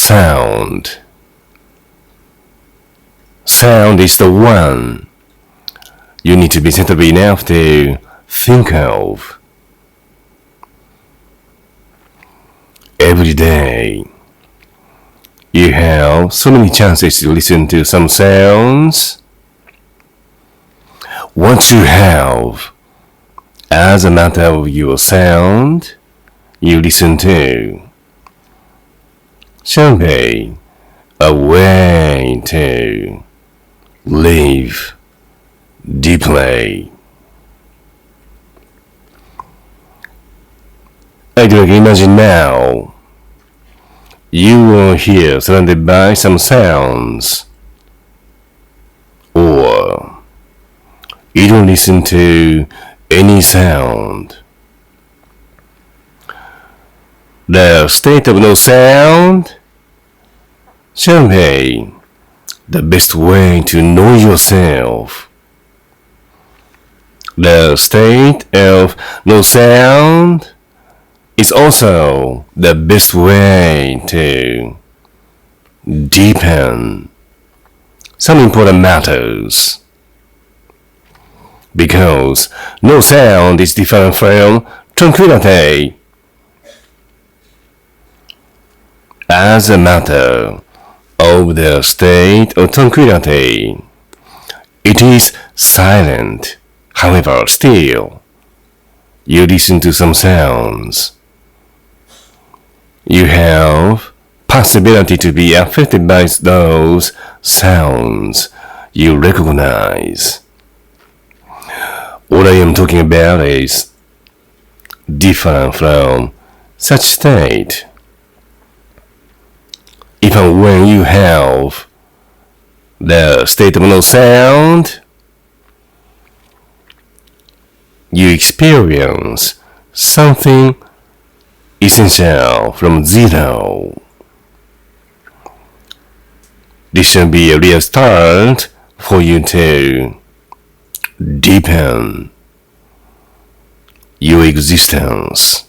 sound. Sound is the one you need to be sensitive enough to think of. Every day, you have so many chances to listen to some sounds. What you have as a matter of your sound you listen to shall be a way to live deeply. I can imagine now you are here surrounded by some sounds, or you don't listen to any sound. The state of no sound shall be the best way to know yourself. The state of no sound is also the best way to deepen some important matters. Because no sound is different from tranquility. As a matter of the state of tranquility, it is silent. However, still, you listen to some sounds. You have possibility to be affected by those sounds you recognize. What I am talking about is different from such state. Even when you have the state of no sound, you experience something essential from zero. This should be a real start for you to deepen your existence.